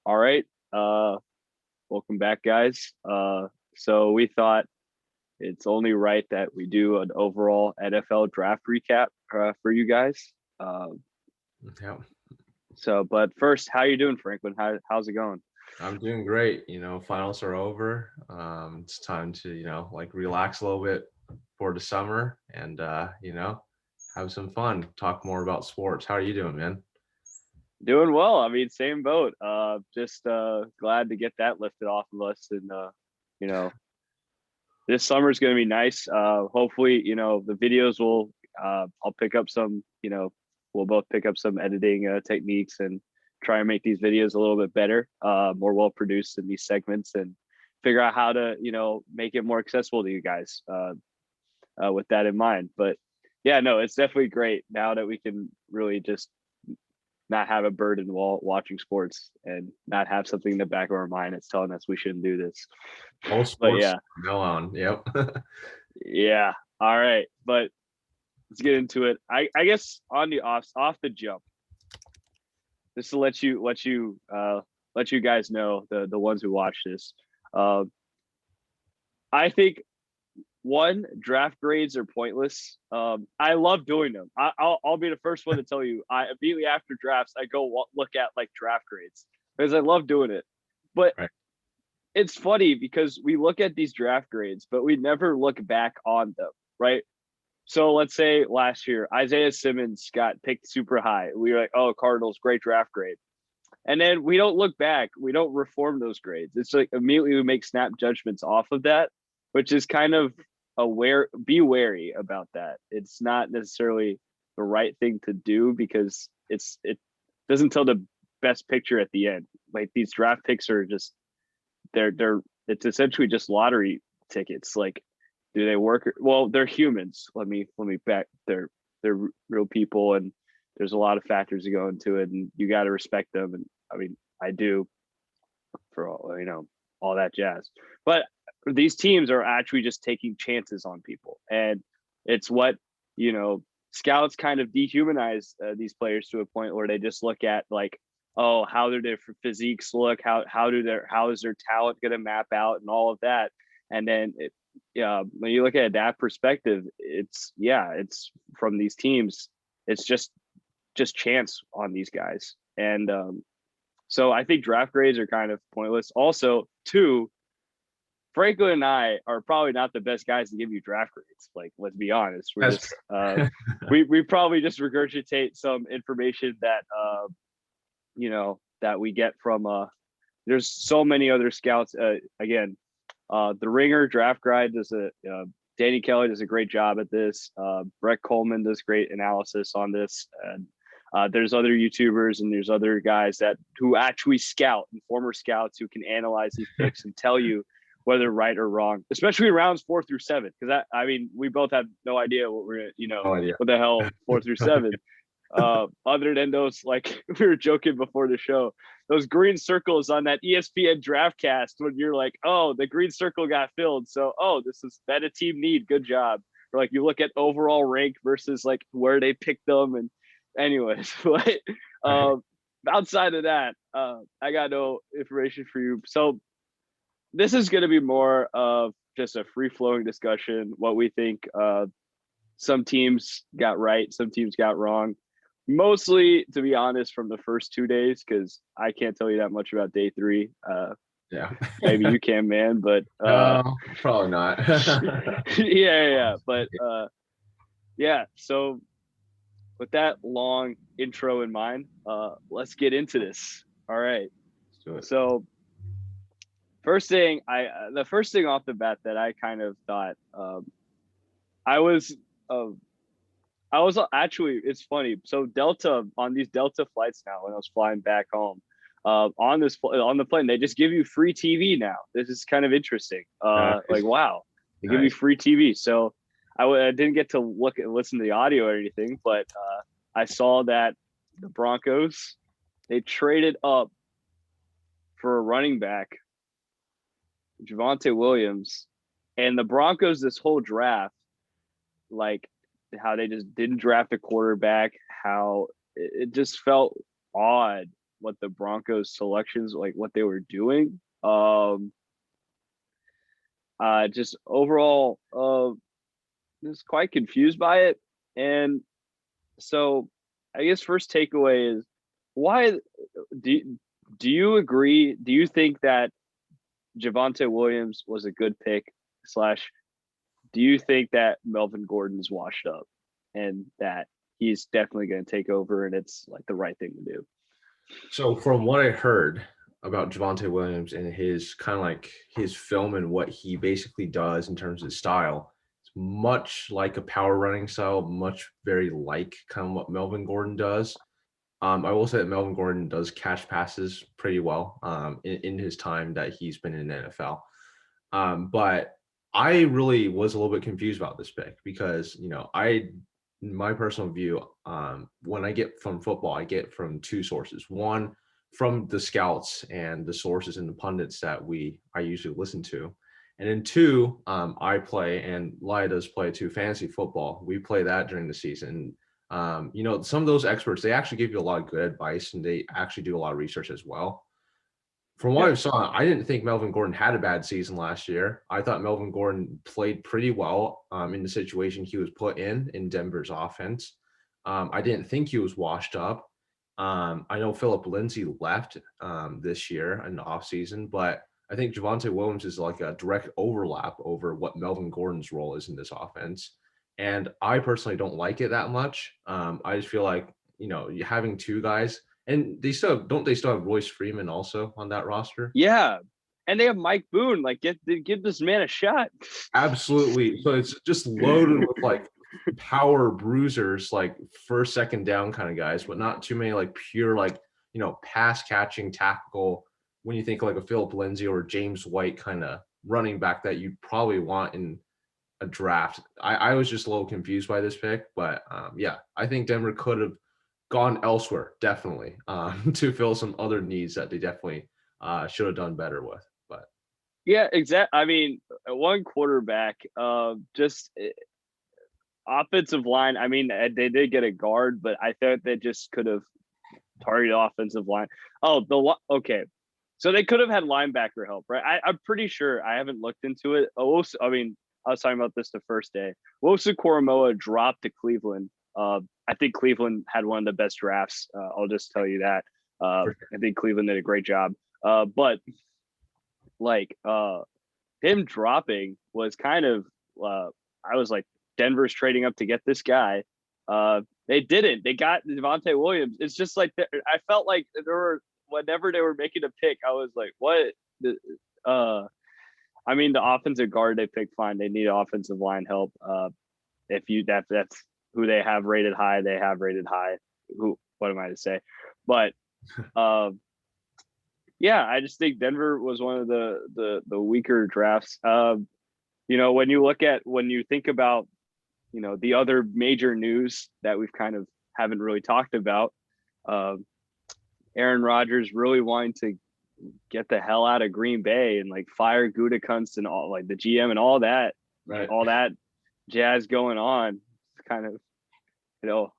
All right. Welcome back, guys. So we thought it's only right that we do an overall NFL draft recap for you guys. Uh, Yeah, but first, how you doing, Franklin? How's it going? I'm doing great. Finals are over. It's time to, like relax a little bit for the summer and, have some fun, talk more about sports. How are you doing, man? Doing well. I mean, same boat. Just glad to get that lifted off of us, and you know, this summer is going to be nice. Hopefully, the videos will. I'll pick up some. We'll both pick up some editing techniques and try and make these videos a little bit better, more well produced in these segments, and figure out how to make it more accessible to you guys with that in mind. But yeah, no, it's definitely great now that we can really just not have a burden while watching sports and not have something in the back of our mind that's telling us we shouldn't do this. All But sports yeah, go on. Yep. yeah. All right. But let's get into it. I guess on the off the jump, just to let you guys know, the ones who watch this. Uh, I think one, draft grades are pointless. I love doing them. I'll be the first one to tell you. I immediately after drafts, I go look at like draft grades because I love doing it. But Right. it's funny because we look at these draft grades, but we never look back on them, right? So let's say last year, Isaiah Simmons got picked super high. We were like, oh, Cardinals, great draft grade. And then we don't look back. We don't reform those grades. It's like immediately we make snap judgments off of that, which is kind of be wary about that. It's not necessarily the right thing to do because it doesn't tell the best picture at the end. Like these draft picks are just they're it's essentially just lottery tickets. Like, do they work? Well, they're humans. Let me back. They're real people, and there's a lot of factors that go into it, and you got to respect them. And I mean, I do for all that jazz. But these teams are actually just taking chances on people, and it's what you know scouts kind of dehumanize these players to a point where they just look at like, oh, how do their physiques look, how is their talent going to map out, and all of that. And then when you look at that perspective, it's from these teams, it's just chance on these guys. And so I think draft grades are kind of pointless. Also, two, Franklin and I are probably not the best guys to give you draft grades. Like, let's be honest, we're That's just we probably just regurgitate some information that that we get from there's so many other scouts. Again, the Ringer Draft Guide does Danny Kelly does a great job at this. Brett Coleman does great analysis on this, and there's other YouTubers and there's other guys who actually scout and former scouts who can analyze these picks and tell you whether right or wrong, especially rounds 4 through 7. Because I mean, we both have no idea what no idea. what the hell 4 through 7. Other than those, like we were joking before the show, those green circles on that ESPN draft cast when you're like, oh, the green circle got filled. So, oh, this is that a team need. Good job. Or like you look at overall rank versus like where they picked them. And anyways, but Right. outside of that, I got no information for you. So this is going to be more of just a free flowing discussion. What we think some teams got right, some teams got wrong. Mostly, to be honest, from the first 2 days, because I can't tell you that much about day 3. Yeah. Maybe you can, man, but No, probably not. yeah. But yeah. So with that long intro in mind, let's get into this. All right. Let's do it. So the first thing off the bat that I kind of thought, I was uh, I was actually, it's funny. So Delta, on these Delta flights now, when I was flying back home, on the plane, they just give you free TV now. This is kind of interesting. Like, Nice. wow, they give you Nice. free TV. So I didn't get to look and listen to the audio or anything, but I saw that the Broncos, they traded up for a running back, Javonte Williams, and the Broncos this whole draft, like how they just didn't draft a quarterback, how it just felt odd what the Broncos selections, like what they were doing. Just overall, just quite confused by it. And so I guess first takeaway is why do you agree? Do you think that Javonte Williams was a good pick slash do you think that Melvin Gordon's washed up and that he's definitely going to take over and it's like the right thing to do? So from what I heard about Javonte Williams and his kind of like his film and what he basically does in terms of style, it's much like a power running style, much very like kind of what Melvin Gordon does. I will say that Melvin Gordon does catch passes pretty well in his time that he's been in the NFL. But I really was a little bit confused about this pick because, my personal view, when I get from football, I get from two sources. One, from the scouts and the sources and the pundits that I usually listen to. And then two, I play, and Lia does play too, fantasy football. We play that during the season. Some of those experts, they actually give you a lot of good advice and they actually do a lot of research as well. From what I saw, I didn't think Melvin Gordon had a bad season last year. I thought Melvin Gordon played pretty well in the situation he was put in Denver's offense. I didn't think he was washed up. I know Philip Lindsay left this year in the offseason, but I think Javonte Williams is like a direct overlap over what Melvin Gordon's role is in this offense. And I personally don't like it that much. I just feel like, having two guys – and they still have Royce Freeman also on that roster? Yeah. And they have Mike Boone. Like, give this man a shot. Absolutely. So it's just loaded with like power bruisers, like first, second down kind of guys, but not too many like pure like, pass catching tactical. When you think like a Philip Lindsay or James White kind of running back that you'd probably want in a draft. I was just a little confused by this pick, but I think Denver could have gone elsewhere, definitely, to fill some other needs that they definitely should have done better with. But yeah, exactly. I mean, one quarterback, just offensive line. I mean, they did get a guard, but I thought they just could have targeted offensive line. Okay. So they could have had linebacker help, right? I'm pretty sure. I haven't looked into it. I was talking about this the first day. Wosa Koromoa dropped to Cleveland. I think Cleveland had one of the best drafts. I'll just tell you that. I think Cleveland did a great job. But like him dropping was kind of I was like, Denver's trading up to get this guy. They didn't. They got Javonte Williams. It's just like I felt like whenever they were making a pick, I was like, what? I mean, the offensive guard they picked, fine. They need offensive line help. That's who they have rated high. They have rated high. What am I to say? But I just think Denver was one of the weaker drafts. When you think about, the other major news that we've kind of haven't really talked about, Aaron Rodgers really wanting to get the hell out of Green Bay and like fire Gutekunst and all, like the GM and all that, right. All that jazz going on. It's kind of, just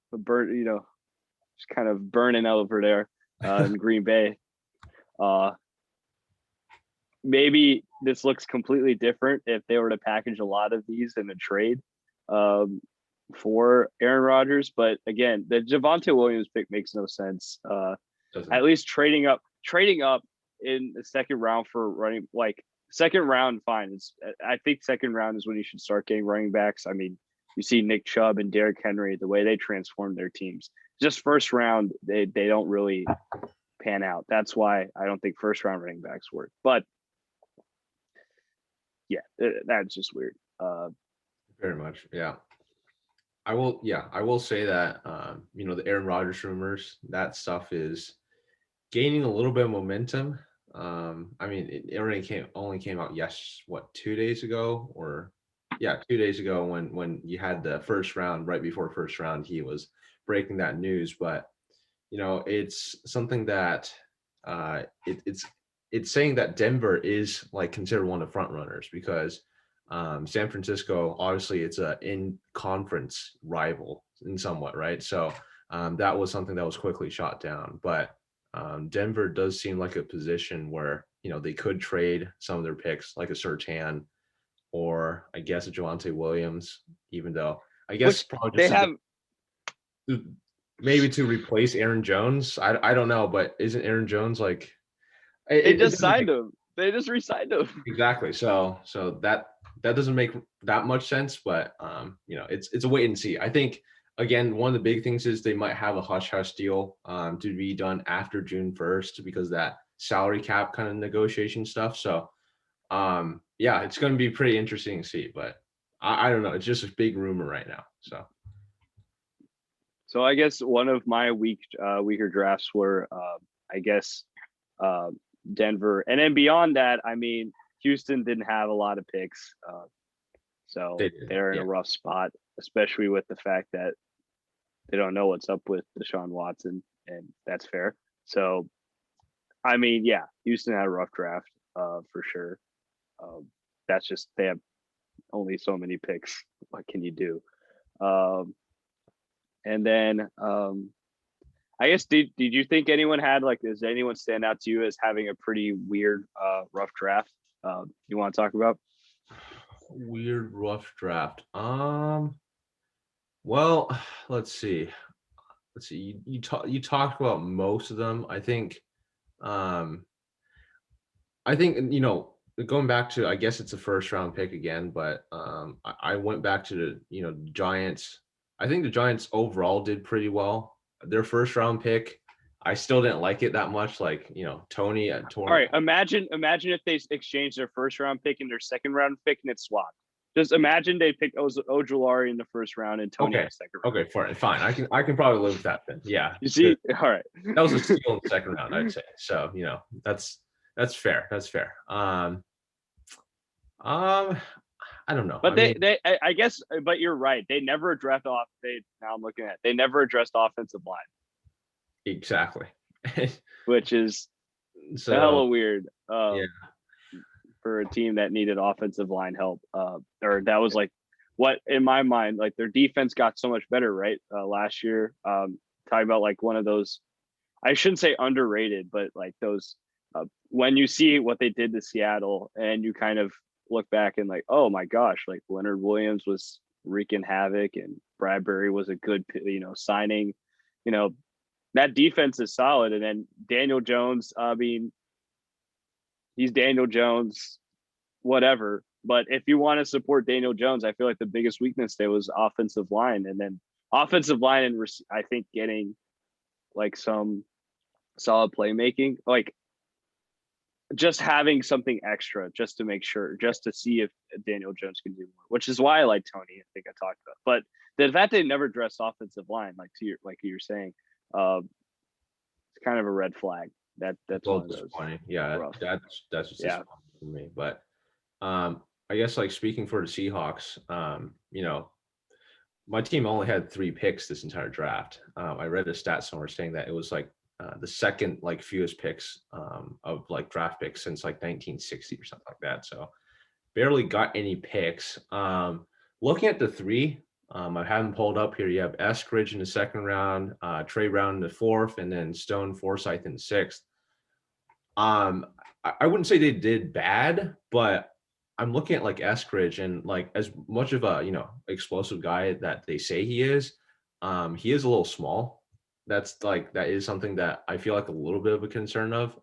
kind of burning over there in Green Bay. Maybe this looks completely different if they were to package a lot of these in a trade for Aaron Rodgers. But again, the Javonte Williams pick makes no sense. At least trading up in the second round for running, like second round, fine. I think second round is when you should start getting running backs. I mean, you see Nick Chubb and Derrick Henry, the way they transformed their teams. Just first round, they don't really pan out. That's why I don't think first round running backs work. But yeah, that's just weird. Very much, yeah. I will say that the Aaron Rodgers rumors, that stuff is gaining a little bit of momentum. I mean, it only came out 2 days ago, or 2 days ago when you had the first round, right before first round, he was breaking that news. But it's something that it's saying that Denver is like considered one of the front runners because San Francisco, obviously, it's a in conference rival in somewhat, right? So that was something that was quickly shot down. But Denver does seem like a position where, they could trade some of their picks, like a Surtain or I guess a Javonte Williams, even though I guess which probably they just have. maybe to replace Aaron Jones. I don't know, but isn't Aaron Jones like They it just doesn't signed make him. They just re-signed him. exactly. So that doesn't make that much sense, but it's a wait and see. I think again, one of the big things is they might have a hush hush deal to be done after June 1st because that salary cap kind of negotiation stuff. So yeah, it's going to be pretty interesting to see, but I don't know. It's just a big rumor right now. So So I guess one of my weaker drafts were, I guess, uh, Denver, and then beyond that, I mean, Houston didn't have a lot of picks, they so did. they're in Yeah. a rough spot, especially with the fact that they don't know what's up with Deshaun Watson, and that's fair. So, I mean, yeah, Houston had a rough draft, for sure. Um, that's just they have only so many picks. What can you do? Um, and then I guess did you think anyone had like does anyone stand out to you as having a pretty weird rough draft? You want to talk about? Weird rough draft. Well, let's see. Let's see. You talked about most of them. Um I think going back to I guess it's a first round pick again, but I went back to the Giants. I think the Giants overall did pretty well. Their first round pick, I still didn't like it that much. Like Tony at All Torn. right, imagine if they exchanged their first round pick and their second round pick and it's swapped. Just imagine they picked Ojulari in the first round and Tony in Okay, the second round. okay, fine. I can probably live with that then. Yeah, You 'cause see, all right. that was a steal in the second round, I'd say. So that's fair. That's fair. Um, I don't know. But I mean, I guess, but you're right. They never addressed off. Now I'm looking at. They never addressed offensive line, exactly. which is So hella weird. yeah, For a team that needed offensive line help. Or that was like what in my mind, like their defense got so much better, right? Last year. Talking about like one of those, I shouldn't say underrated, but like those when you see what they did to Seattle and you kind of look back and like, oh my gosh, like Leonard Williams was wreaking havoc and Bradbury was a good, signing. You know, that defense is solid. And then Daniel Jones, I mean, he's Daniel Jones, whatever. But if you want to support Daniel Jones, I feel like the biggest weakness there was offensive line, and then offensive line, and I think getting like some solid playmaking, like just having something extra, just to make sure, just to see if Daniel Jones can do more. Which is why I like Tony. I think I talked about, but the fact they never dressed offensive line, like you're saying, it's kind of a red flag. it's That's a one little of those disappointing. Yeah, rough. that's just Yeah. disappointing for me. But I guess like speaking for the Seahawks, my team only had 3 picks this entire draft. I read a stat somewhere saying that it was like the second like fewest picks of like draft picks since like 1960 or something like that. So barely got any picks. Looking at the 3, I have them pulled up here. You have Eskridge in the second round, Trey Brown in the 4th, and then Stone Forsythe in the 6th. I wouldn't say they did bad, but I'm looking at like Eskridge and like as much of a explosive guy that they say he is a little small. That is something that I feel like a little bit of a concern of.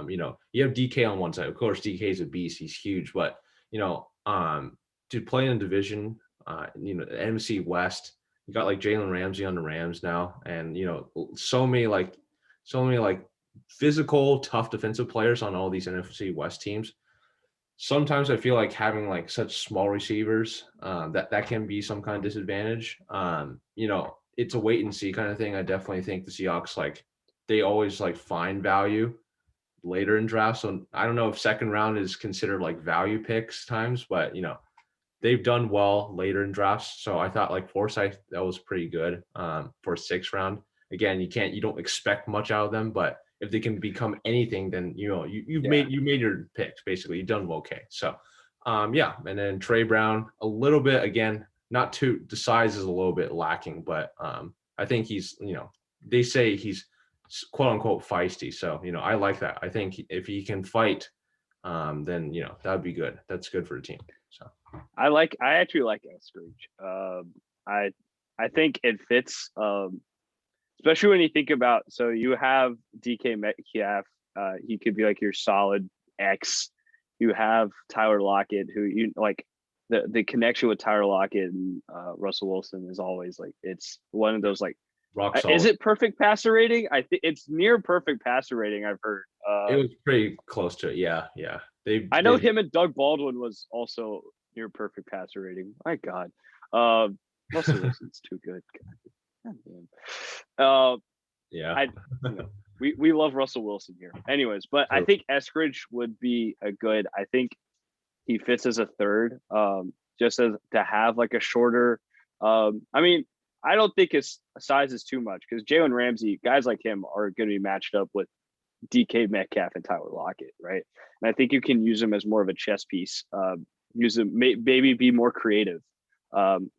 You have DK on one side. Of course, DK is a beast. He's huge, but to play in a division, NFC West, you got like Jalen Ramsey on the Rams now, and so many physical, tough defensive players on all these NFC West teams. Sometimes I feel like having like such small receivers that can be some kind of disadvantage. It's a wait and see kind of thing. I definitely think the Seahawks they always like find value later in drafts. So I don't know if second round is considered like value picks times, but they've done well later in drafts. So I thought like Forsythe, that was pretty good for 6th round. Again, you don't expect much out of them, but if they can become anything, then you've made your picks basically. You've done okay. So yeah, and then Trey Brown a little bit again, not too the size is a little bit lacking, but I think he's they say he's quote unquote feisty. So, I like that. I think if he can fight, then, that would be good. That's good for the team. So I actually like Eskridge. I I think it fits. Especially when you think about, so you have DK Metcalf. He could be like your solid X. You have Tyler Lockett, who you like. The connection with Tyler Lockett and Russell Wilson is always like, it's one of those like, rock is solid. it perfect passer rating? I think it's near perfect passer rating. I've heard. It was pretty close to it. Yeah, yeah. I know They him and Doug Baldwin was also near perfect passer rating. My God, uh, Russell Wilson's too good. God damn. yeah. I you know we love Russell Wilson here. Anyways, but I True. think Eskridge would be a good. I think he fits as a third. Just as to have like a shorter. I mean, I don't think his size is too much because Jalen Ramsey, guys like him, are going to be matched up with DK Metcalf and Tyler Lockett, right? And I think you can use him as more of a chess piece. Use him, maybe be more creative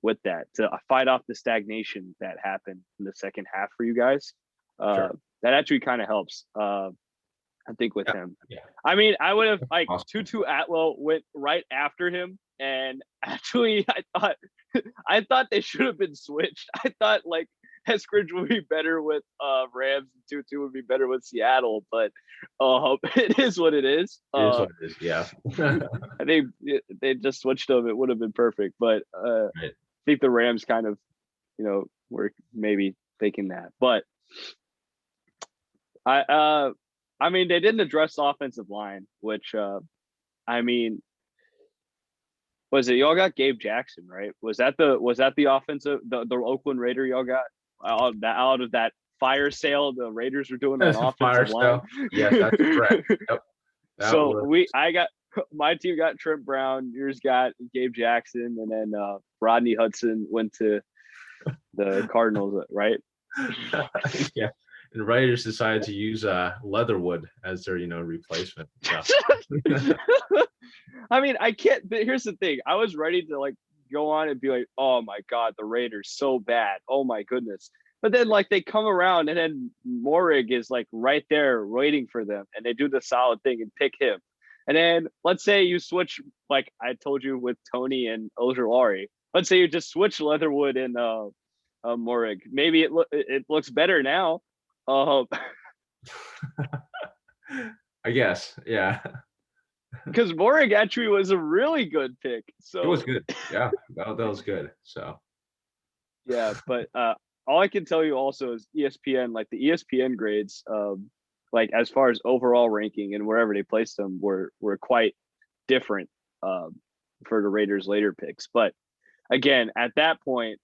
with that to fight off the stagnation that happened in the second half for you guys. Sure. That actually kind of helps. I think with Yeah. him. Yeah. I mean, I would have like Awesome. Tutu Atwell went right after him, and actually, I thought they should have been switched. I thought like Eskridge would be better with Rams, and Tutu would be better with Seattle, but it is what it is. It is what it is. Yeah. I think they just switched them. It would have been perfect, but I Right. think the Rams kind of, were maybe thinking that, but I mean, they didn't address the offensive line, which I mean, was it y'all got Gabe Jackson, right? Was that the offensive the Oakland Raider y'all got out of that fire sale the Raiders were doing on Fire offensive line? sale. Yes, that's correct. Yep. That So was I got my team got Trent Brown, yours got Gabe Jackson, and then Rodney Hudson went to the Cardinals, right? yeah. And Raiders decided to use Leatherwood as their, replacement. So. I mean, I can't. But here's the thing: I was ready to like go on and be like, "Oh my God, the Raiders so bad! Oh my goodness!" But then like they come around, and then Morig is like right there waiting for them, and they do the solid thing and pick him. And then let's say you switch, like I told you with Tony and Ojulari. Let's say you just switch Leatherwood and Morig. Maybe it looks better now. Uh, I guess. Yeah. because Morig actually was a really good pick. It was So good. Yeah. That was good. So. yeah, but all I can tell you also is ESPN, like the ESPN grades, like as far as overall ranking and wherever they placed them were quite different for the Raiders' later picks. But again, at that point,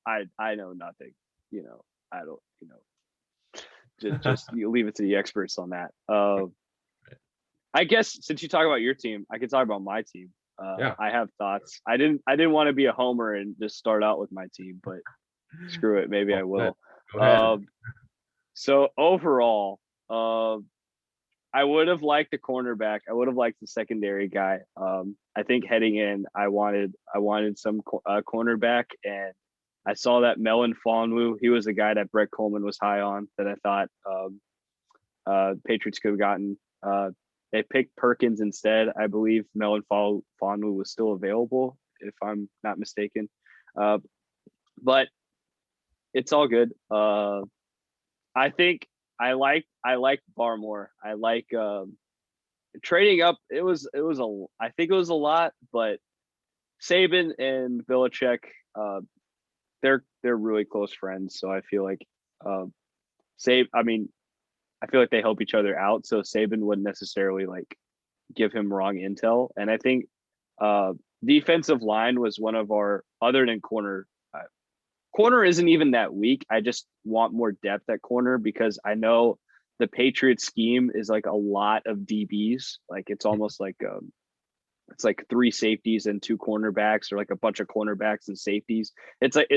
I know nothing. I don't. Just you leave it to the experts on that. I guess since you talk about your team, I can talk about my team. Yeah. I have thoughts. I didn't want to be a homer and just start out with my team, but screw it. Maybe I will. Go ahead. So overall, I would have liked the cornerback. I would have liked the secondary guy. I think heading in, I wanted some cornerback, and I saw that Melon Fonwu. He was the guy that Brett Coleman was high on. That I thought Patriots could have gotten. They picked Perkins instead. I believe Melon Fonwu was still available, if I'm not mistaken. But it's all good. I think I like Barmore. I like trading up. I think it was a lot, but Saban and Belichick, they're really close friends. So I feel like I feel like they help each other out. So Saban wouldn't necessarily like give him wrong intel. And I think defensive line was one of our, other than corner. Corner isn't even that weak. I just want more depth at corner because I know the Patriots scheme is like a lot of DBs. Like it's almost like it's like 3 safeties and 2 cornerbacks, or like a bunch of cornerbacks and safeties. It's like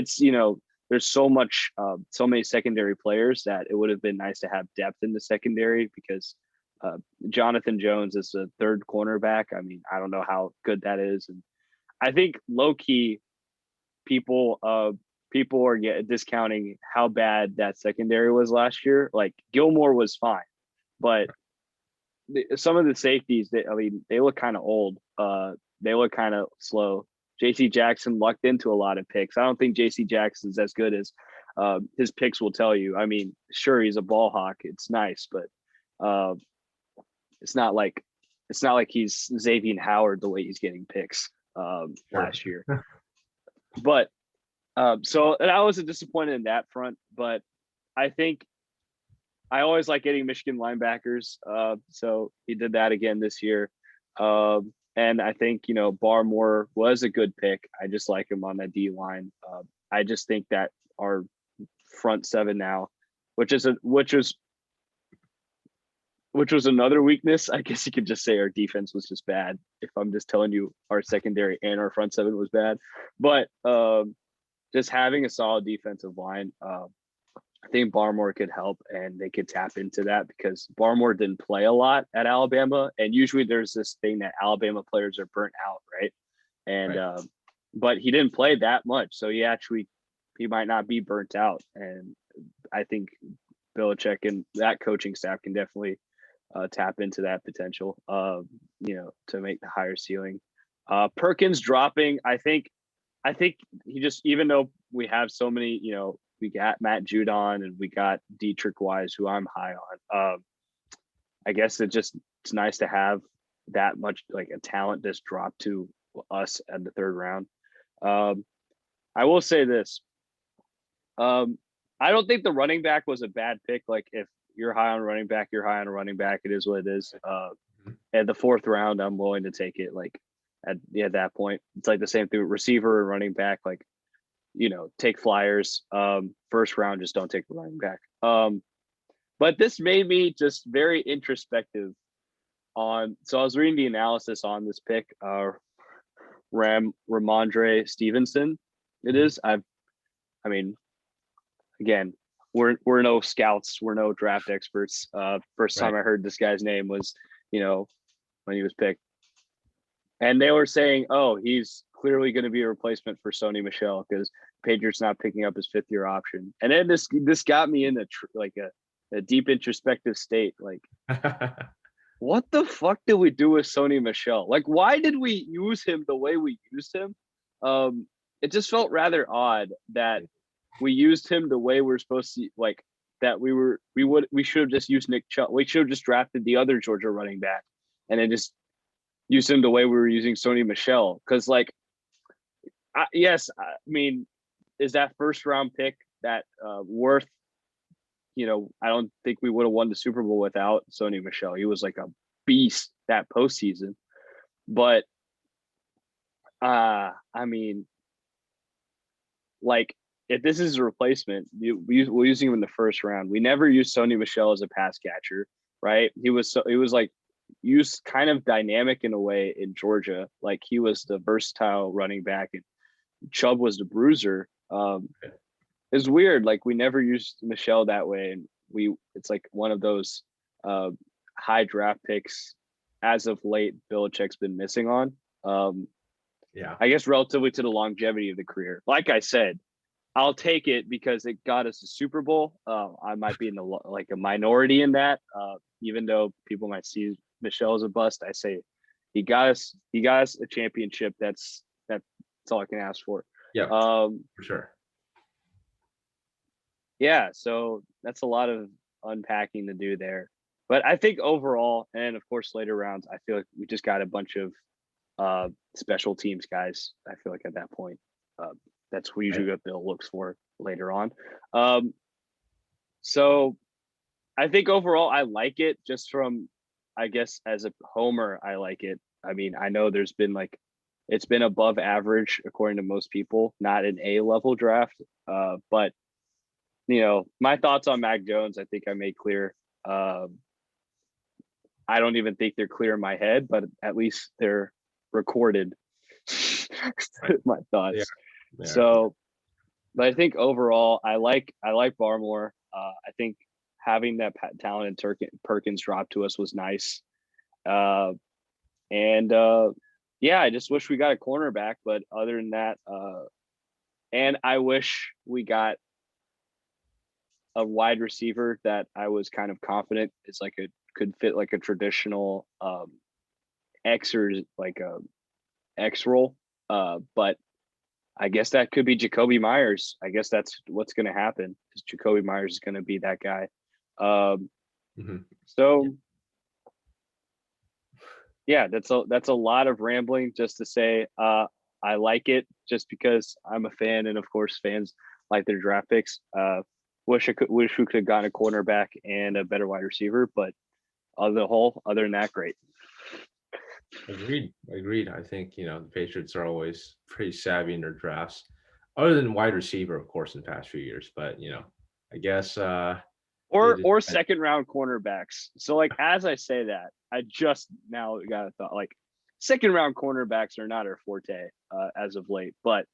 there's so many secondary players that it would have been nice to have depth in the secondary because Jonathan Jones is the 3rd cornerback. I mean, I don't know how good that is, and I think low key people people are discounting how bad that secondary was last year. Like Gilmore was fine, but some of the safeties, they look kind of old. They look kind of slow. J.C. Jackson lucked into a lot of picks. I don't think J.C. Jackson's as good as his picks will tell you. I mean, sure, he's a ball hawk. It's nice, but it's not like he's Xavier Howard the way he's getting picks last year. But so and I was disappointed in that front. But I think I always like getting Michigan linebackers. So he did that again this year. And I think, Barmore was a good pick. I just like him on that D line. I just think that our front seven now, which was another weakness. I guess you could just say our defense was just bad. If I'm just telling you our secondary and our front seven was bad, but just having a solid defensive line, I think Barmore could help, and they could tap into that because Barmore didn't play a lot at Alabama, and usually there's this thing that Alabama players are burnt out, right? And Right. But he didn't play that much, so he might not be burnt out, and I think Belichick and that coaching staff can definitely tap into that potential, to make the higher ceiling. Perkins dropping, I think he just, even though we have so many, we got Matt Judon and we got Dietrich Wise, who I'm high on. I guess it's nice to have that much like a talent just drop to us at the third round. I will say this. I don't think the running back was a bad pick. Like if you're high on running back, you're high on a running back. It is what it is. At the fourth round, I'm willing to take it. Like at that point, it's like the same thing with receiver and running back. Like, take flyers. First round, just don't take the running back. But this made me just very introspective so I was reading the analysis on this pick, Ramondre Stevenson. It is. I mean, again, we're no scouts, we're no draft experts. First time I heard this guy's name was, when he was picked. And they were saying, oh, he's clearly going to be a replacement for Sony Michel because Patriots not picking up his fifth-year option. And then this got me in a deep introspective state. Like, what the fuck did we do with Sony Michel? Like, why did we use him the way we used him? It just felt rather odd that we used him the way we're supposed to, like that we should have just used Nick Chubb. We should have just drafted the other Georgia running back and then just use him the way we were using Sony Michel. Because, yes, I mean, is that first round pick that worth? I don't think we would have won the Super Bowl without Sony Michel. He was like a beast that postseason. But, I mean, like, if this is a replacement, we're using him in the first round. We never used Sony Michel as a pass catcher, right? He was like used kind of dynamic in a way in Georgia. Like he was the versatile running back and Chubb was the bruiser. It's weird. Like we never used Michel that way. And it's like one of those high draft picks as of late Belichick's been missing on. I guess relatively to the longevity of the career. Like I said, I'll take it because it got us a Super Bowl. I might be in a minority in that, even though people might see Michel as a bust. I say he got us a championship. That's all I can ask for. Yeah, for sure. Yeah, so that's a lot of unpacking to do there. But I think overall, and of course later rounds, I feel like we just got a bunch of special teams guys. I feel like at that point, that's usually what Bill looks for later on. So I think overall I like it just from, I guess as a homer, I like it. I mean, I know there's been it's been above average according to most people, not an A level draft. But my thoughts on Mac Jones, I think I made clear. I don't even think they're clear in my head, but at least they're recorded. My thoughts. Yeah. So, but I think overall, I like Barmore. I think having that talented Perkins drop to us was nice. Yeah, I just wish we got a cornerback. But other than that, And I wish we got a wide receiver that I was kind of confident is like a could fit like a traditional X or like a X role. But I guess that could be Jacoby Myers. I guess that's what's going to happen. Is Jacoby Myers is going to be that guy. Um, Mhm. so yeah, that's a lot of rambling just to say I like it just because I'm a fan, and of course fans like their draft picks. Wish we could have gotten a cornerback and a better wide receiver, but on the whole, other than that, great. Agreed. I think, the Patriots are always pretty savvy in their drafts, other than wide receiver, of course, in the past few years. But, I guess they just Or second round cornerbacks. So like as I say that, I just now got a thought like second round cornerbacks are not our forte as of late, but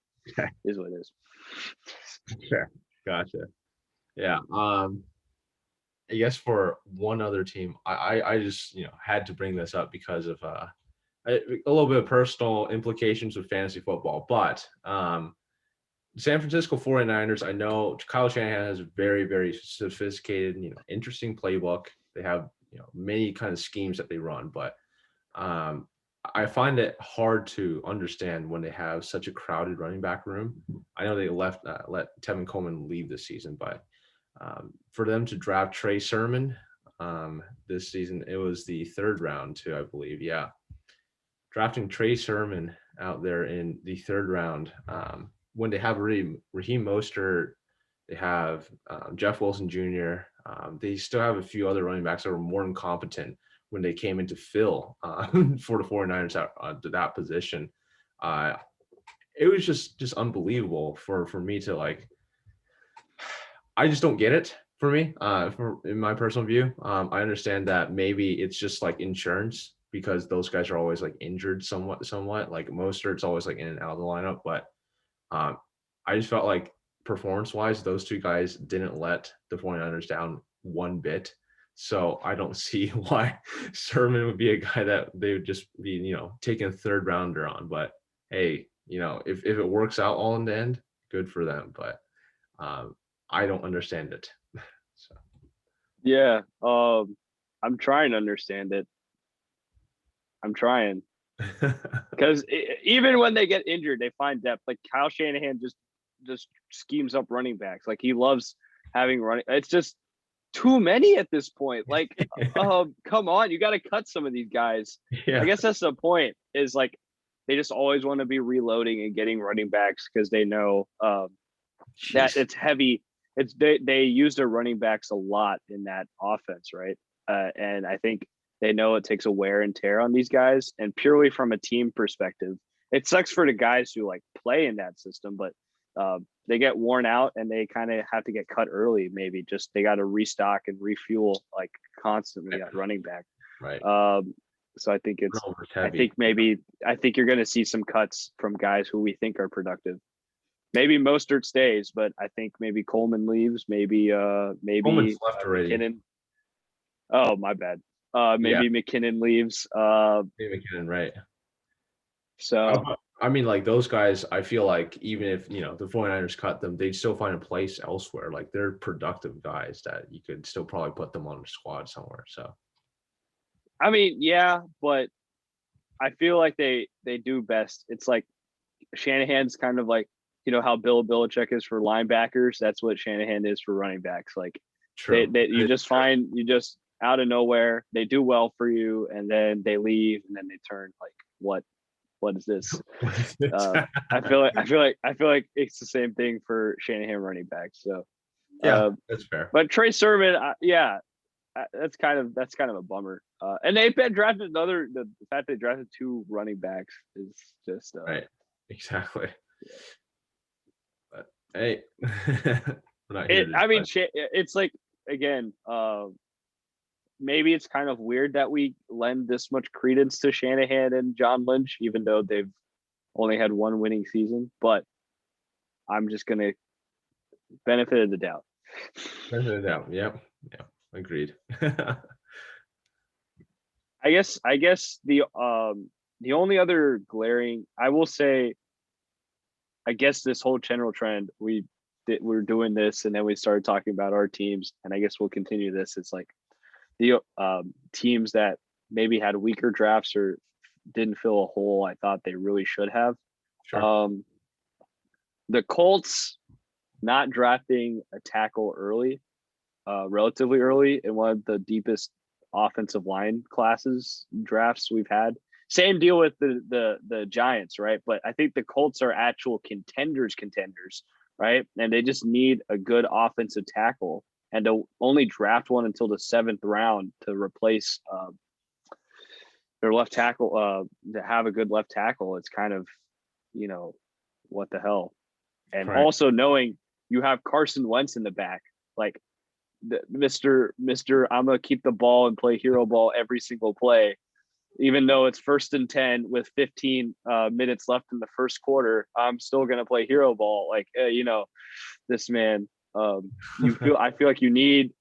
is what it is. Sure. Gotcha. Yeah. I guess for one other team, I just had to bring this up because of a little bit of personal implications with fantasy football. But San Francisco 49ers, I know Kyle Shanahan has a very, very sophisticated, interesting playbook. They have, many kind of schemes that they run, but um, I find it hard to understand when they have such a crowded running back room. I know they let Tevin Coleman leave this season, but for them to draft Trey Sermon this season, it was the third round too, I believe. Yeah, drafting Trey Sermon out there in the third round when they have Raheem Mostert, they have Jeff Wilson Jr. They still have a few other running backs that were more than competent when they came in to fill for the 49ers to that position. It was just unbelievable for me to like. I just don't get it for me, in my personal view. I understand that maybe it's just like insurance because those guys are always like injured somewhat. Like Mostert's always like in and out of the lineup, but um, I just felt like performance-wise, those two guys didn't let the 49ers down one bit. So I don't see why Sermon would be a guy that they would just be, taking a third rounder on. But hey, if it works out all in the end, good for them. But um, I don't understand it. So Yeah, I'm trying to understand it. I'm trying because even when they get injured, they find depth. Like Kyle Shanahan just schemes up running backs. Like he loves having running. It's just too many at this point. Like, come on, you got to cut some of these guys. I yeah, guess that's the point. Is like they just always want to be reloading and getting running backs because they know that jeez, it's heavy. It's they use their running backs a lot in that offense, right? And I think they know it takes a wear and tear on these guys. And purely from a team perspective, it sucks for the guys who like play in that system, but they get worn out and they kind of have to get cut early. Maybe just they got to restock and refuel like constantly at running back. right. So I think Turnovers I heavy. think maybe I think you're going to see some cuts from guys who we think are productive. Maybe Mostert stays, but I think maybe Coleman leaves. Coleman's left already. McKinnon. Oh, my bad. Yeah, Maybe McKinnon leaves. David McKinnon, right. So I mean, like those guys, I feel like even if, the 49ers cut them, they'd still find a place elsewhere. Like they're productive guys that you could still probably put them on a squad somewhere. So, I mean, yeah, but I feel like they do best. It's like Shanahan's kind of like how Bill Belichick is for linebackers. That's what Shanahan is for running backs. Like true. they you just find you just out of nowhere they do well for you, and then they leave, and then they turn like what is this? What is this? I feel like it's the same thing for Shanahan running backs. So, Yeah, uh, that's fair. but Trey Sermon, yeah, that's kind of a bummer. And they've been drafted the fact they drafted two running backs is just Right. Exactly. But hey, we're not here it. to I mean, judge. it's like again, maybe it's kind of weird that we lend this much credence to Shanahan and John Lynch, even though they've only had one winning season. But I'm just gonna benefit of the doubt. Benefit of the doubt. Yep. Yep. Agreed. I guess the only other glaring I will say I guess this whole general trend, we're doing this, and then we started talking about our teams, and I guess we'll continue this. It's like the teams that maybe had weaker drafts or didn't fill a hole I thought they really should have. Sure. The Colts not drafting a tackle early, relatively early, in one of the deepest offensive line classes drafts we've had. Same deal with the Giants, right? But I think the Colts are actual contenders, right? And they just need a good offensive tackle, and to only draft one until the 7th round to replace their left tackle, to have a good left tackle. It's kind of, what the hell? And Right. also knowing you have Carson Wentz in the back, like Mr. I'm gonna keep the ball and play hero ball every single play, even though it's 1st and 10 with 15 minutes left in the first quarter. I'm still gonna play hero ball. Like this man. I feel like you need,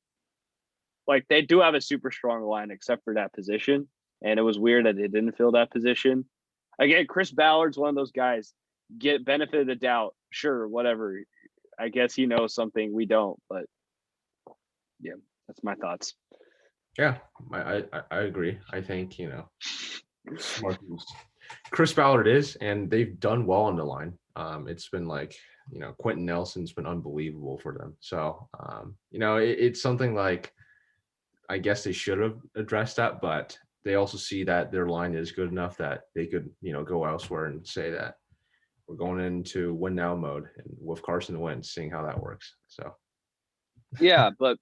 like, they do have a super strong line except for that position, and it was weird that they didn't fill that position. Again, Chris Ballard's one of those guys. Get benefit of the doubt, sure, whatever. I guess he knows something we don't, but yeah, that's my thoughts. Yeah, I agree. I think smart moves. Chris Ballard is, and they've done well on the line. It's been like Quentin Nelson's been unbelievable for them. So it's something like I guess they should have addressed that, but they also see that their line is good enough that they could go elsewhere and say that we're going into win now mode and with Carson Wentz, seeing how that works. So yeah, but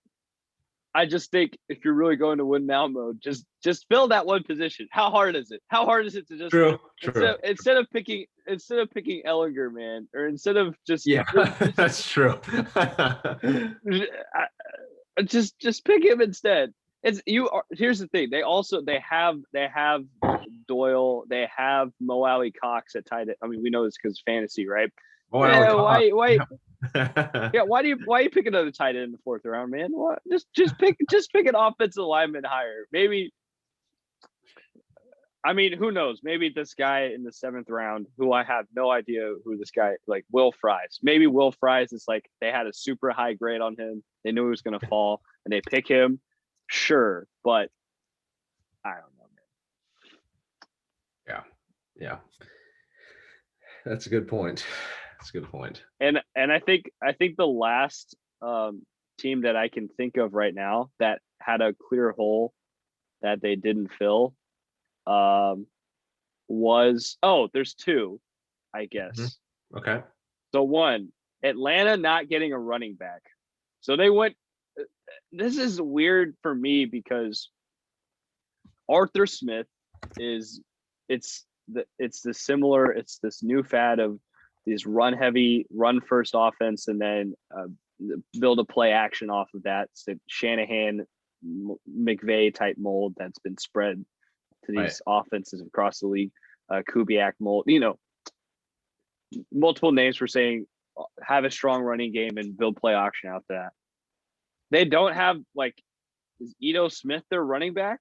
I just think if you're really going to win now mode, just fill that one position. How hard is it? How hard is it to just true. Instead of picking Ellinger, man, or instead of just that's true. just pick him instead. Here's the thing. They have Doyle. They have Mo Alley Cox at tight end. I mean, we know this because fantasy, right? Yeah, why? Yeah, why you pick another tight end in the 4th round, man? What? Just pick an offensive lineman higher. Maybe. I mean, who knows? Maybe this guy in the 7th round, who I have no idea who this guy, like Will Fries. Maybe Will Fries is like they had a super high grade on him. They knew he was going to fall, and they pick him. Sure, but I don't know, man. Yeah. That's a good point. And I think the last team that I can think of right now that had a clear hole that they didn't fill there's 2, I guess. Mm-hmm. Okay. So 1, Atlanta not getting a running back. So they went. This is weird for me because Arthur Smith it's this new fad of these run heavy, run first offense, and then build a play action off of that. It's the Shanahan McVay type mold that's been spread to these offenses across the league. Kubiak mold, multiple names for saying have a strong running game and build play action out that. They don't have, like, is Ito Smith their running back?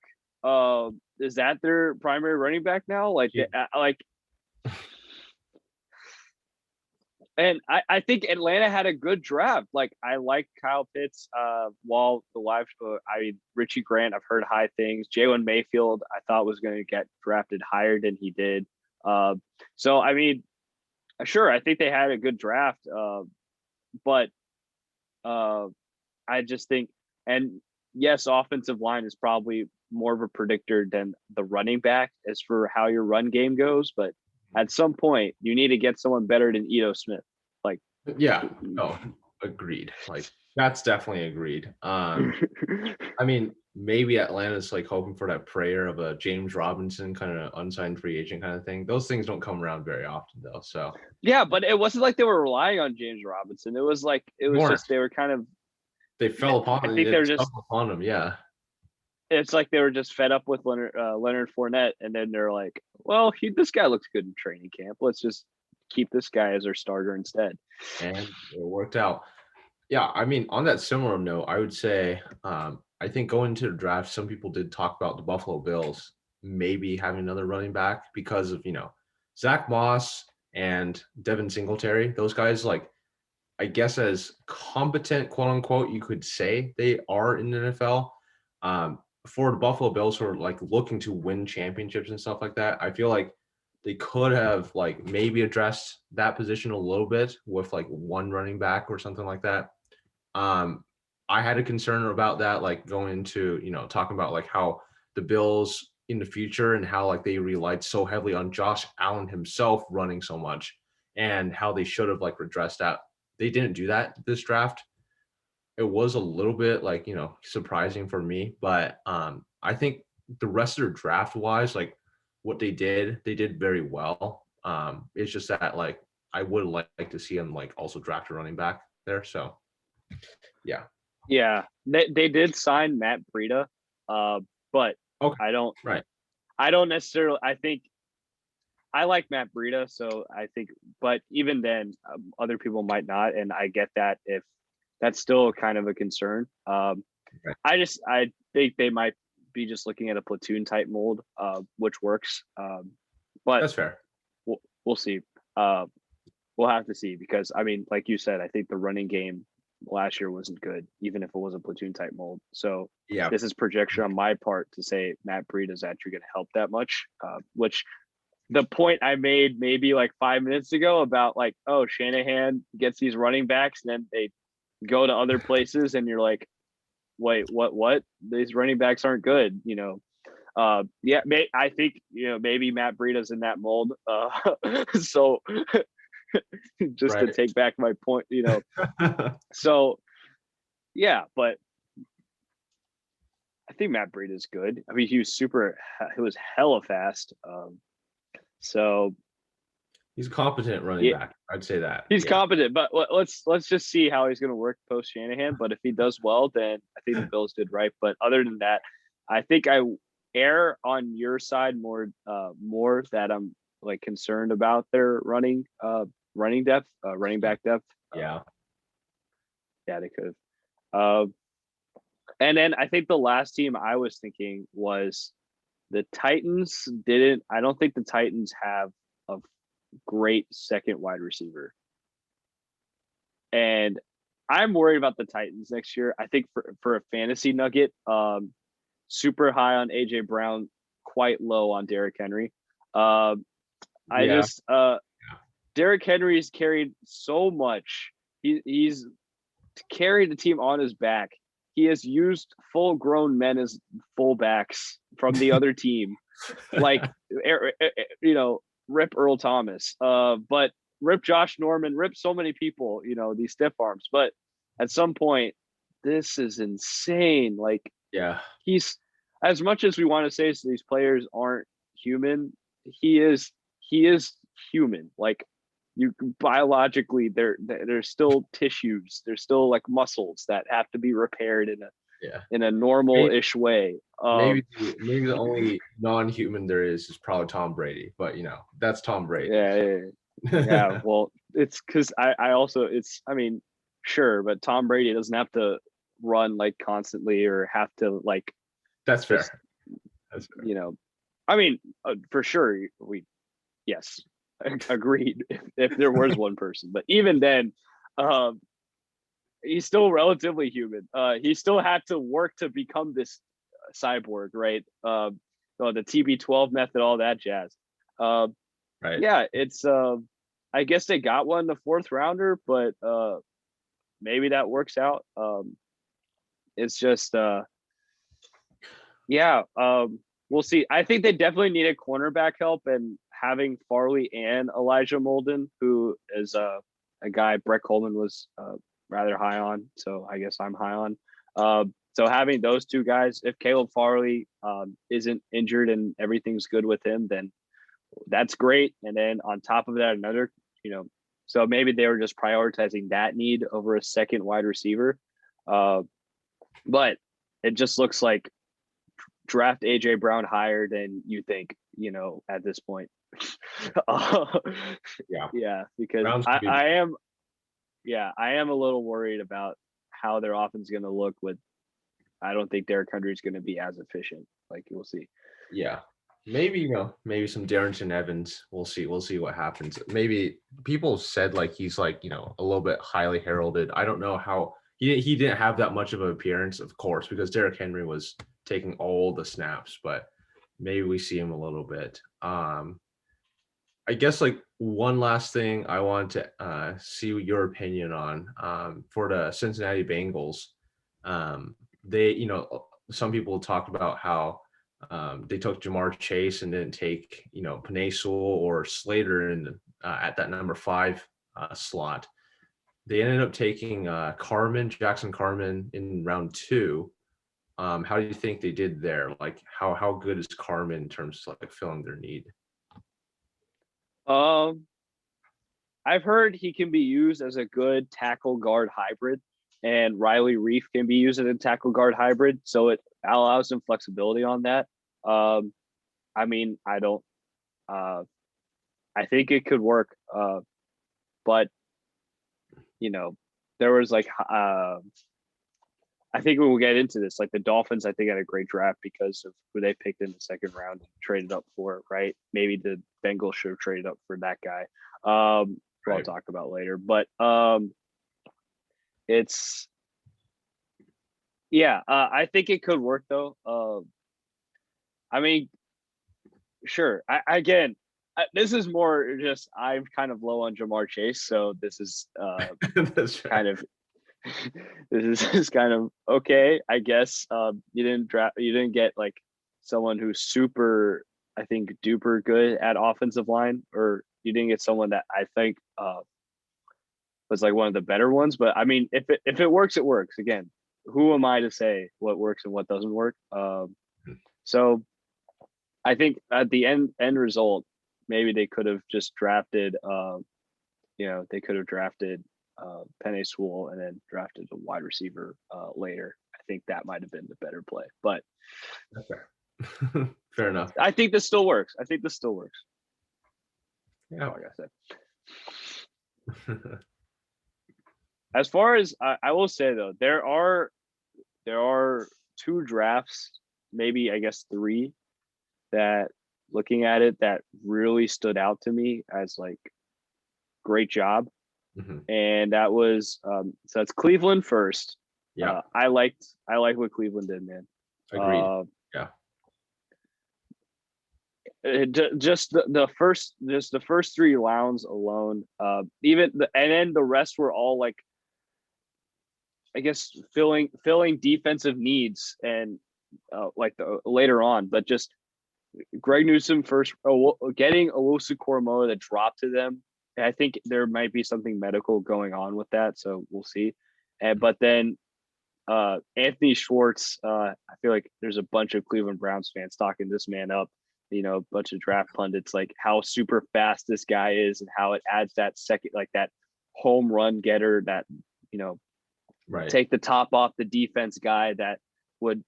Is that their primary running back now? Like, yeah. And I think Atlanta had a good draft. Like, I like Kyle Pitts. While the live, Richie Grant, I've heard high things. Jalen Mayfield, I thought was going to get drafted higher than he did. So I mean, sure, I think they had a good draft. But I just think, and yes, offensive line is probably more of a predictor than the running back as for how your run game goes. But at some point, you need to get someone better than Ito Smith. Like, yeah, no, agreed. Like, that's definitely agreed. I mean, maybe Atlanta's like hoping for that prayer of a James Robinson kind of unsigned free agent kind of thing. Those things don't come around very often, though. So yeah, but it wasn't like they were relying on James Robinson. It was like they were kind of. They fell upon. I think they're just upon them. Yeah. It's like they were just fed up with Leonard Fournette, and then they're like, "Well, this guy looks good in training camp. Let's just keep this guy as our starter instead." And it worked out. Yeah, I mean, on that similar note, I would say, I think going into the draft, some people did talk about the Buffalo Bills maybe having another running back because of Zach Moss and Devin Singletary. Those guys, like, I guess as competent, quote unquote, you could say they are in the NFL. For the Buffalo Bills who are like looking to win championships and stuff like that, I feel like they could have like maybe addressed that position a little bit with like one running back or something like that. Um, I had a concern about that, like going into, talking about like how the Bills in the future and how like they relied so heavily on Josh Allen himself running so much and how they should have like redressed that. They didn't do that this draft. It was a little bit like, surprising for me, but I think the rest of their draft wise, like what they did very well. It's just that like I would like to see them like also draft a running back there. So yeah. Yeah, they did sign Matt Breida, but Okay. I don't Right. I don't necessarily. I think I like Matt Breida, so I think, but even then, other people might not, and I get that if that's still kind of a concern. Right. I think they might be just looking at a platoon type mold, which works. But That's fair. we'll see. Uh, we'll have to see because I mean, like you said, I think the running game last year wasn't good, even if it was a platoon type mold. So Yeah. this is projection on my part to say Matt Breida is actually going to help that much, which the point I made maybe like 5 minutes ago about like, oh, Shanahan gets these running backs and then they go to other places and you're like, wait, what? These running backs aren't good, yeah, I think maybe Matt Breida's in that mold. So just to Right. take back my point, so yeah, but I think Matt Breida's good. I mean, he was hella fast. So He's a competent running yeah, back. I'd say that. he's Yeah. competent, but let's just see how he's going to work post Shanahan. But if he does well, then I think the Bills did right. But other than that, I think I err on your side more that I'm like concerned about their running depth, running back depth. Yeah. Yeah, they could have. And then I think the last team I was thinking was the Titans. I don't think the Titans have a great second wide receiver. And I'm worried about the Titans next year. I think for a fantasy nugget, super high on AJ Brown, quite low on Derrick Henry. I Yeah. just Derrick Henry's carried so much. He's carried the team on his back. He has used full-grown men as fullbacks from the other team, like rip Earl Thomas, but rip Josh Norman, rip so many people, these stiff arms. But at some point, this is insane. Like Yeah. he's as much as we want to say these players aren't human, he is human. Like you biologically, they're still tissues, they're still like muscles that have to be repaired Yeah. in a normal-ish way. Maybe the only non-human there is probably Tom Brady, but that's Tom Brady. Yeah. Well, it's because I also I mean, sure, but Tom Brady doesn't have to run like constantly or have to like. That's fair. Just, I mean, for sure yes, agreed. If there was one person, but even then, he's still relatively human. He still had to work to become this cyborg, right? The TB12 method, all that jazz. Right. Yeah, it's I guess they got one in the fourth rounder, but maybe that works out. It's just we'll see. I think they definitely need a cornerback help, and having Farley and Elijah Molden, who is a guy Brett Coleman was rather high on, so I guess I'm high on. So having those two guys, if Caleb Farley isn't injured and everything's good with him, then that's great. And then on top of that, another, so maybe they were just prioritizing that need over a second wide receiver. But it just looks like draft AJ Brown higher than you think, at this point. Yeah, because I am a little worried about how their offense is going to look with. I don't think Derrick Henry is going to be as efficient. Like we'll see. Yeah. maybe maybe some Darrington Evans. We'll see. We'll see what happens. Maybe people said like he's like a little bit highly heralded. I don't know how he didn't have that much of an appearance, of course, because Derrick Henry was taking all the snaps, but maybe we see him a little bit. I guess like one last thing I want to see your opinion on for the Cincinnati Bengals. They, some people talked about how they took Jamar Chase and didn't take, Penei Sewell or Slater in at that number 5 slot. They ended up taking Jackson Carman in round 2. How do you think they did there? Like how good is Carman in terms of like filling their need? Um, I've heard he can be used as a good tackle guard hybrid, and Riley Reef can be used as a tackle guard hybrid, so it allows some flexibility on that. Um, I mean, I don't. Uh, I think it could work, but there was like I think we will get into this. Like the Dolphins, I think had a great draft because of who they picked in the second round and traded up for. Right? Maybe the Bengals should have traded up for that guy. Who I'll Right. talk about later. But it's yeah. I think it could work though. I mean, sure. Again, this is more just I'm kind of low on Jamar Chase, so this is That's right. kind of this is kind of okay, I guess. You didn't get like someone who's super, I think, duper good at offensive line, or you didn't get someone that I think was like one of the better ones. But I mean, if it works, it works. Again, who am I to say what works and what doesn't work? So I think at the end result, maybe they could have just drafted. They could have drafted Penei Sewell and then drafted a wide receiver later. I think that might have been the better play, but That's fair. Fair enough. I think this still works. Yeah. Like I said, as far as I will say though, there are 2 drafts, maybe I guess 3, that looking at it that really stood out to me as like great job. Mhm. And that was so that's Cleveland first. Yeah. I liked what Cleveland did, man. Agreed. Yeah. Just the first 3 rounds alone, and then the rest were all like I guess filling defensive needs and like later on, but just Greg Newsome first, getting Owusu Koromoa that dropped to them. I think there might be something medical going on with that, so we'll see. But then Anthony Schwartz, I feel like there's a bunch of Cleveland Browns fans talking this man up. A bunch of draft pundits like how super fast this guy is and how it adds that second, like that home run getter that Right. take the top off the defense guy that would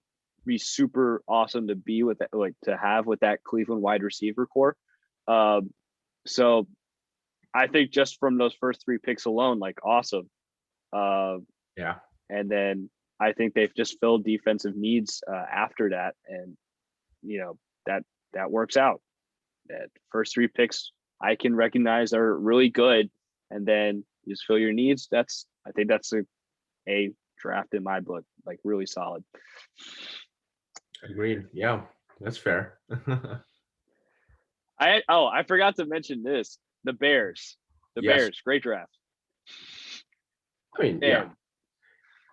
be super awesome to be with, like to have with that Cleveland wide receiver core. So I think just from those first 3 picks alone, like awesome. Yeah. And then I think they've just filled defensive needs after that, and that works out. That first 3 picks I can recognize are really good, and then you just fill your needs. I think that's a draft in my book, like really solid. Agreed. Yeah. That's fair. I forgot to mention this. The Bears. Yes. Great draft. I mean, yeah. Man,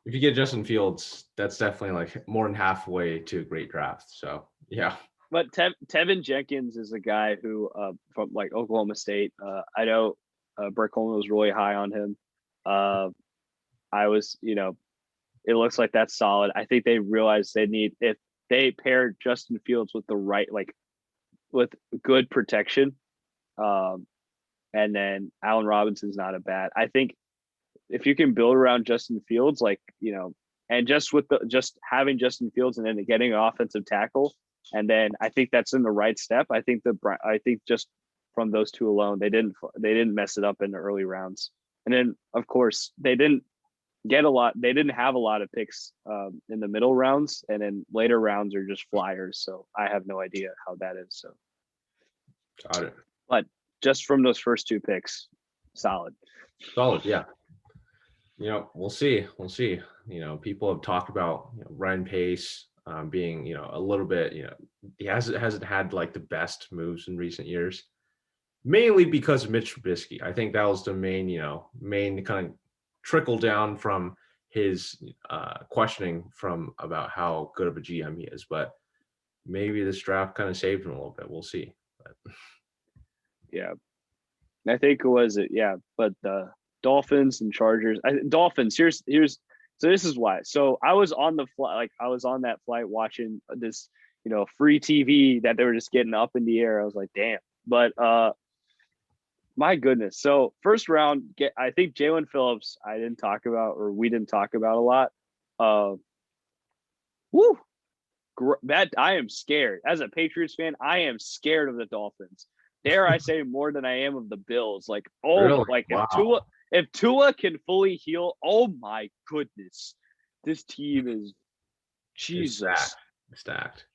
If you get Justin Fields, that's definitely like more than halfway to a great draft. So yeah. but Tevin Jenkins is a guy who from like Oklahoma State. I know Brett Coleman was really high on him. I was, it looks like that's solid. I think they realized they need, if they paired Justin Fields with the right, like with good protection, and then Allen Robinson's not a bad. I think if you can build around Justin Fields, like and just with just having Justin Fields and then getting an offensive tackle, and then I think that's in the right step. I think just from those 2 alone, they didn't mess it up in the early rounds, and then of course they didn't get a lot. They didn't have a lot of picks in the middle rounds, and then later rounds are just flyers. So I have no idea how that is. So Got it. but just from those first 2 picks, solid. Solid, yeah. We'll see. We'll see. People have talked about Ryan Pace being, a little bit, he hasn't had like the best moves in recent years, mainly because of Mitch Trubisky. I think that was the main kind of trickle down from his questioning from about how good of a GM he is. But maybe this draft kind of saved him a little bit. We'll see. But Yeah, I think it was it. Yeah, but the Dolphins and Chargers. Dolphins. Here's. So this is why. So I was on the flight. Like I was on that flight watching this, free TV that they were just getting up in the air. I was like, damn. But my goodness. So first round, I think Jalen Phillips. We didn't talk about a lot. Woo. That I am scared as a Patriots fan. I am scared of the Dolphins. Dare I say more than I am of the Bills? Like, really? like Wow. if Tua can fully heal, oh my goodness, this team is It's Jesus, stacked.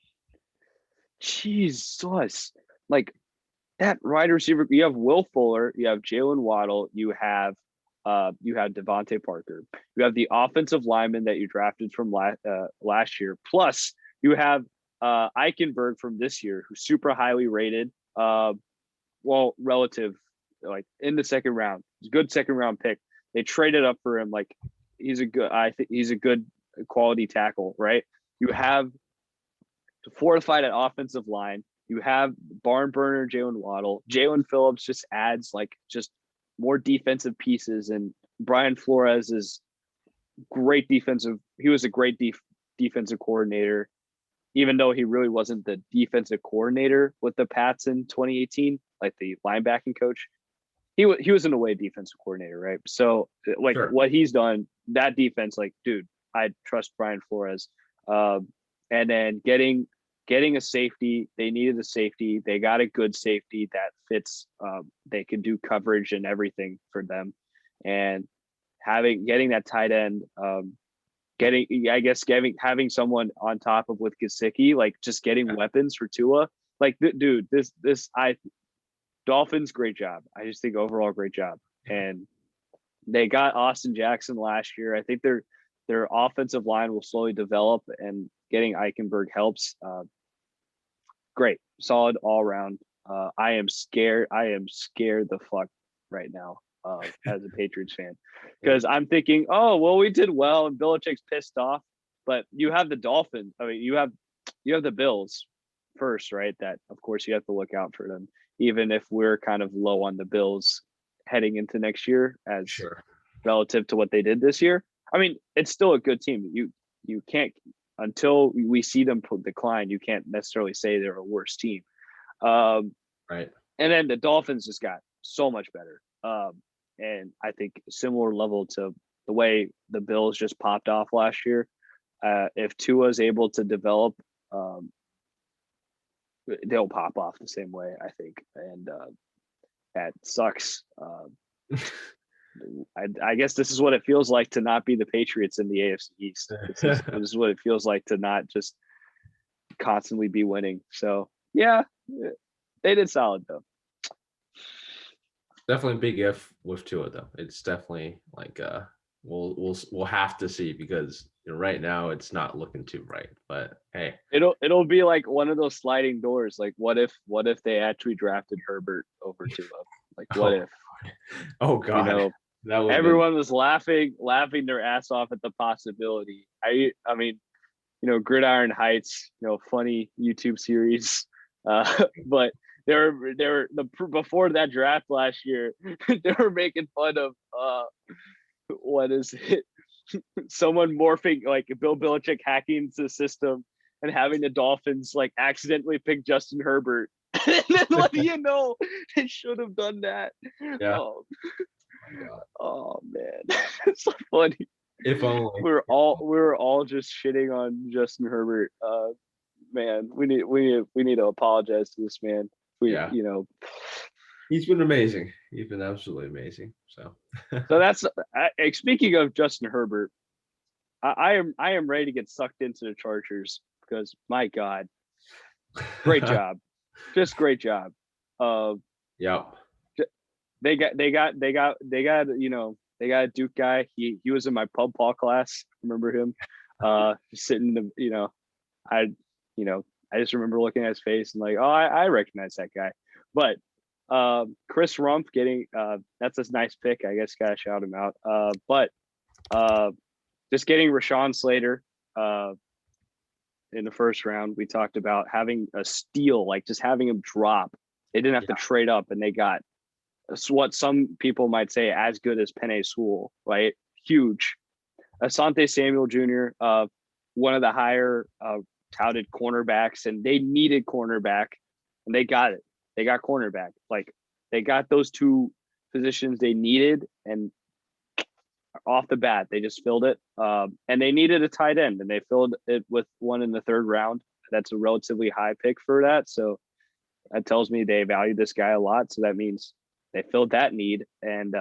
Jesus. Like that wide receiver. You have Will Fuller, you have Jalen Waddle, you have Devontae Parker, you have the offensive lineman that you drafted from last year, plus you have Eichenberg from this year, who's super highly rated. Relative, like in the second round. He's a good second round pick. They traded up for him. Like I think he's a good quality tackle, right? You have to fortify that offensive line. You have barn burner Jalen Waddle. Jalen Phillips just adds just more defensive pieces, and Brian Flores is great defensive. He was a great defensive coordinator, even though he really wasn't the defensive coordinator with the Pats in 2018, like the linebacking coach. He was in a way defensive coordinator, right? So like Sure. what he's done, that defense, like, dude, I trust Brian Flores. And then getting a safety, they needed a safety. They got a good safety that fits. They can do coverage and everything for them. And getting that tight end, having someone on top of with Gesicki, like just getting weapons for Tua. Like, dude, Dolphins, great job. I just think overall great job. And they got Austin Jackson last year. I think their offensive line will slowly develop, and getting Eichenberg helps. Great, solid all around. I am scared the fuck right now as a Patriots fan, because I'm thinking, oh well, we did well, and Belichick's pissed off. But you have the Dolphins. I mean, you have the Bills first, right? That of course you have to look out for them, even if we're kind of low on the Bills heading into next year as Sure. relative to what they did this year. I mean, it's still a good team. You can't, until we see them decline, you can't necessarily say they're a worse team. Right. And then the Dolphins just got so much better. And I think similar level to the way the Bills just popped off last year. If Tua is able to develop, they'll pop off the same way, I think. And that sucks. I guess this is what it feels like to not be the Patriots in the AFC East. This is what it feels like to not just constantly be winning. So yeah, they did solid though. Definitely a big if with Tua though. It's definitely like we'll have to see, because right now it's not looking too bright. But hey, it'll be like one of those sliding doors. Like what if they actually drafted Herbert over Tua? Like what if? Oh God, Everyone was laughing their ass off at the possibility. I mean, Gridiron Heights, funny YouTube series. But before that draft last year, they were making fun of what is it? Someone morphing, like Bill Belichick hacking into the system and having the Dolphins like accidentally pick Justin Herbert. And then what do you know? They should have done that. Yeah. Oh man, it's so funny. If only we were all just shitting on Justin Herbert. Man, we need to apologize to this man. He's been amazing. He's been absolutely amazing. So So that's speaking of Justin Herbert. I am ready to get sucked into the Chargers because my God, great job, just great job. Uh, yep. they got a Duke guy. He was in my pub paw class. Remember him? Sitting the I I just remember looking at his face and like, oh, I recognize that guy. But Chris Rumpf getting that's a nice pick. I guess gotta shout him out. But just getting Rashawn Slater in the first round. We talked about having a steal, like just having him drop. They didn't have to trade up, and they got what some people might say as good as Penei Sewell, right? Huge. Asante Samuel Jr., one of the higher touted cornerbacks, and they needed cornerback, and they got it. They got cornerback. Like they got those two positions they needed, and off the bat they just filled it. And they needed a tight end, and they filled it with one in the third round. That's a relatively high pick for that. So that tells me they value this guy a lot. So that means they filled that need. And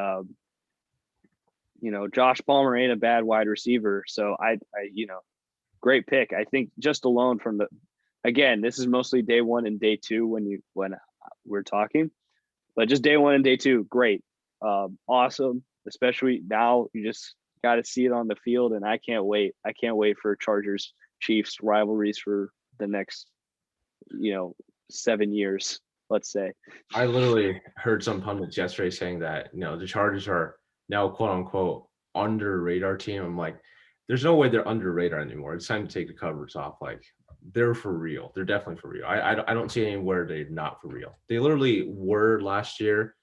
Josh Palmer ain't a bad wide receiver. So I great pick. I think just alone from again, this is mostly day one and day two when we're talking, but just day one and day two, great. Awesome. Especially now you just got to see it on the field. And I can't wait. I can't wait for Chargers Chiefs rivalries for the next, 7 years, let's say. I literally heard some pundits yesterday saying that, the Chargers are now quote unquote under radar team. I'm like, there's no way they're under radar anymore. It's time to take the covers off. Like they're for real. They're definitely for real. I don't see anywhere they're not for real. They literally were last year,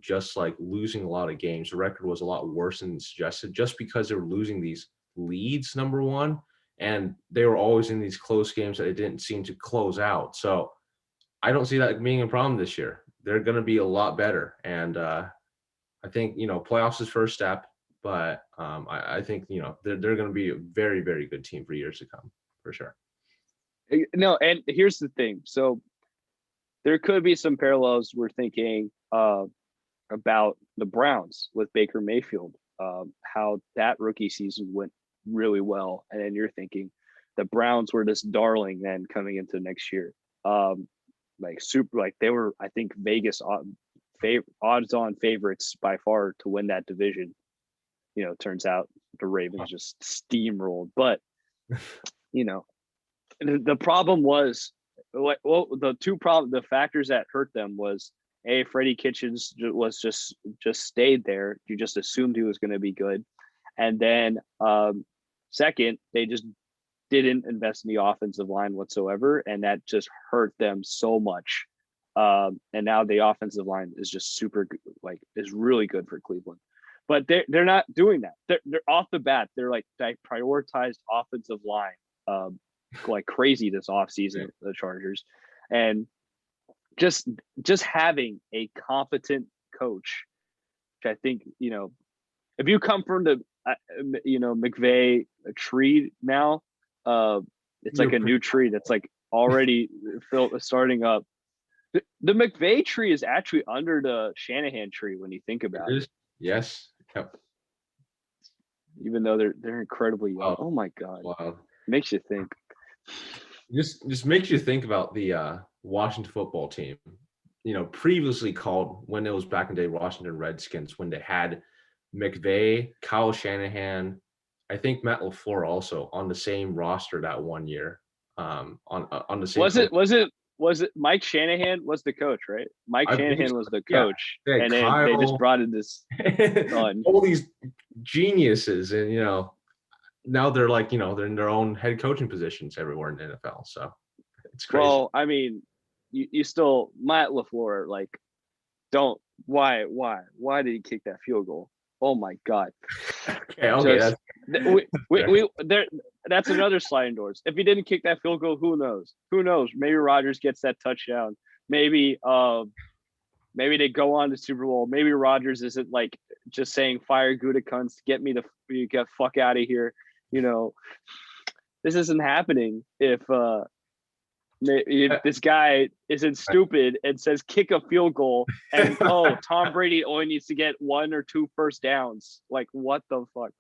just like losing a lot of games. The record was a lot worse than suggested just because they were losing these leads, number one, and they were always in these close games that it didn't seem to close out. So I don't see that being a problem this year. They're going to be a lot better. And I think, playoffs is first step, but I think, they're going to be a very, very good team for years to come, for sure. No, and here's the thing. So there could be some parallels we're thinking about the Browns with Baker Mayfield, how that rookie season went really well. And then you're thinking the Browns were this darling then coming into next year. They were, I think, Vegas odds on favorites by far to win that division. Turns out the Ravens just steamrolled. But the problem was the factors that hurt them was Freddie Kitchens was just stayed there. You just assumed he was going to be good, and then second, they just didn't invest in the offensive line whatsoever, and that just hurt them so much. And now the offensive line is just super, is really good for Cleveland. But they're not doing that. They're off the bat. They're they prioritized offensive line like crazy this offseason, the Chargers. And just having a competent coach, which I think, if you come from the, McVay tree now, it's like a new tree that's like already starting up. The McVay tree is actually under the Shanahan tree when you think about it. Yes. Yep. Even though they're incredibly young. Oh my God. Wow. Makes you think. Just makes you think about the Washington football team, previously called, when it was back in the day, Washington Redskins, when they had McVay, Kyle Shanahan, I think Matt LaFleur also on the same roster that one year. On the same. Was it Mike Shanahan was the coach, right? Mike Shanahan was the coach, yeah. And they just brought in this all these geniuses, and now they're they're in their own head coaching positions everywhere in the NFL. So it's crazy. Well, I mean, you still Matt LaFleur, why did he kick that field goal? Oh my God. Okay. That's another sliding doors. If he didn't kick that field goal, who knows? Maybe Rodgers gets that touchdown. Maybe they go on to Super Bowl. Maybe Rodgers isn't just saying fire Gutekunst, get fuck out of here. This isn't happening if This guy isn't stupid and says kick a field goal, and Tom Brady only needs to get 1 or 2 first downs. Like, what the fuck?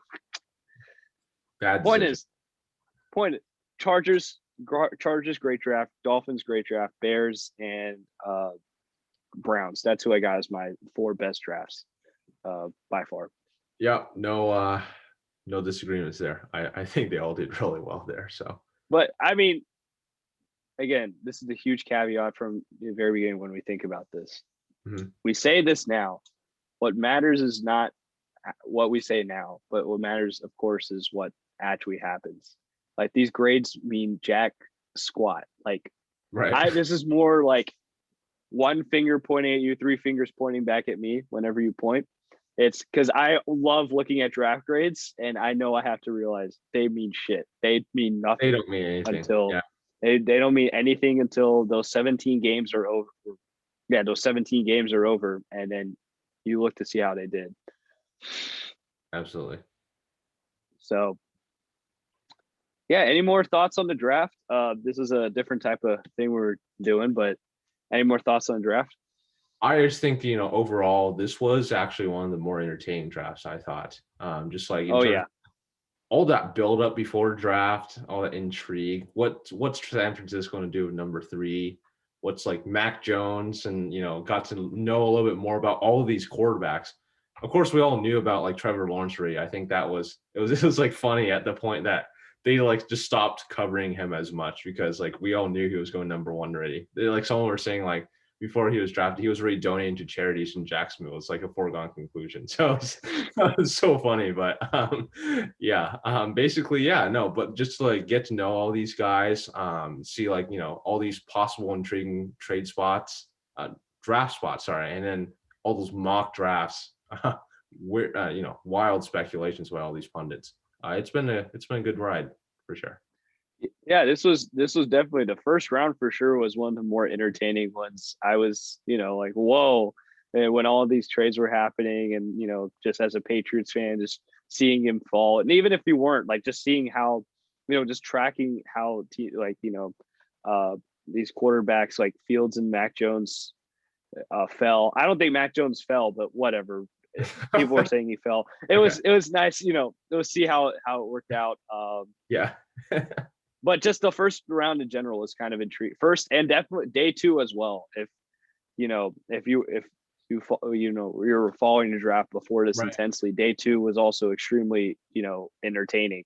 Bad Point decision. is, Chargers great draft, Dolphins great draft, Bears and Browns. That's who I got as my 4 best drafts by far. Yeah, no disagreements there. I think they all did really well there. So, but I mean, again, this is a huge caveat from the very beginning when we think about this. Mm-hmm. We say this now. What matters is not what we say now, but what matters, of course, is what actually happens. Like, these grades mean jack squat. Like, right. This is more like 1 finger pointing at you, 3 fingers pointing back at me whenever you point. It's because I love looking at draft grades, and I know I have to realize they mean shit. They mean nothing. They don't mean anything until they don't mean anything until those 17 games are over. Yeah, those 17 games are over, and then you look to see how they did. Absolutely. So, yeah. Any more thoughts on the draft? This is a different type of thing we're doing, but any more thoughts on the draft? I just think, overall, this was actually one of the more entertaining drafts, I thought. Just like all that build up before draft, all that intrigue. What's San Francisco going to do with number 3? What's like Mac Jones, and got to know a little bit more about all of these quarterbacks. Of course, we all knew about like Trevor Lawrence already. I think it was like funny at the point that they like just stopped covering him as much, because like we all knew he was going number 1 already. Like someone were saying, like, before he was drafted, he was already donating to charities in Jacksonville. It's like a foregone conclusion. So it's so funny, but basically, no, but just to like get to know all these guys, see like, all these possible intriguing trade spots, draft spots, sorry. And then all those mock drafts, wild speculations by all these pundits. It's been a good ride for sure. Yeah, this was definitely the first round for sure was one of the more entertaining ones. I was, like, whoa, and when all of these trades were happening, and just as a Patriots fan, just seeing him fall, and even if you weren't, like, just seeing how, just tracking how these quarterbacks like Fields and Mac Jones fell. I don't think Mac Jones fell, but whatever. People were saying he fell. It was nice, to see how it worked out. Yeah. But just the first round in general was kind of intriguing. First, and definitely day 2 as well. If you were following the draft before this intensely, day 2 was also extremely entertaining.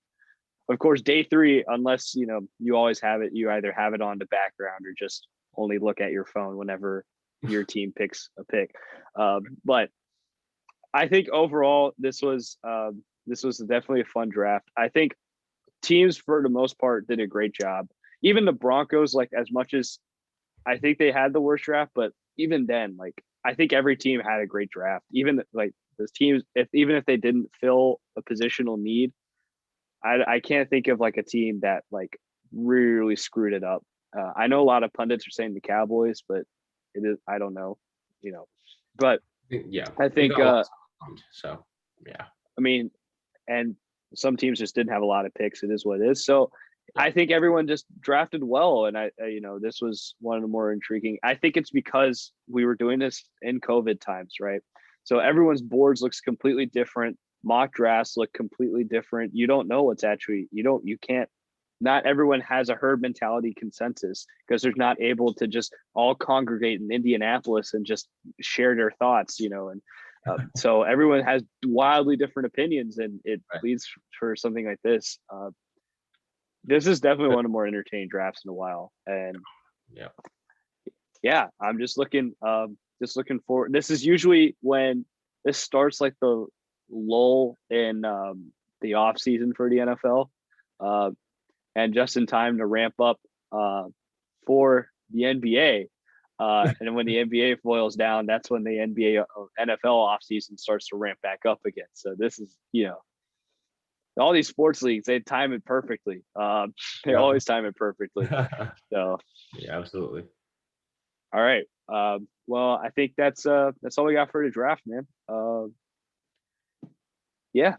Of course, day 3, unless you always have it, you either have it on the background or just only look at your phone whenever your team picks a pick. But I think overall this was definitely a fun draft. I think teams for the most part did a great job. Even the Broncos, like, as much as I think they had the worst draft, but even then, like, I think every team had a great draft. Even like those teams, even if they didn't fill a positional need, I can't think of like a team that like really screwed it up. I know a lot of pundits are saying the Cowboys, but I don't know, but yeah, I think so yeah. I mean, and some teams just didn't have a lot of picks. It is what it is. So I think everyone just drafted well. And this was one of the more intriguing. I think it's because we were doing this in COVID times, right? So everyone's boards looks completely different. Mock drafts look completely different. You don't know what's actually, not everyone has a herd mentality consensus, because they're not able to just all congregate in Indianapolis and just share their thoughts, and so everyone has wildly different opinions, and it leads for something like this. This is definitely one of the more entertaining drafts in a while, and I'm just looking forward. This is usually when this starts, like the lull in the off season for the NFL, and just in time to ramp up for the NBA. And then when the NBA boils down, that's when the NFL offseason starts to ramp back up again. So this is, all these sports leagues, they time it perfectly. They always time it perfectly. So yeah, absolutely. All right. Well, I think that's all we got for the draft, man. Yeah.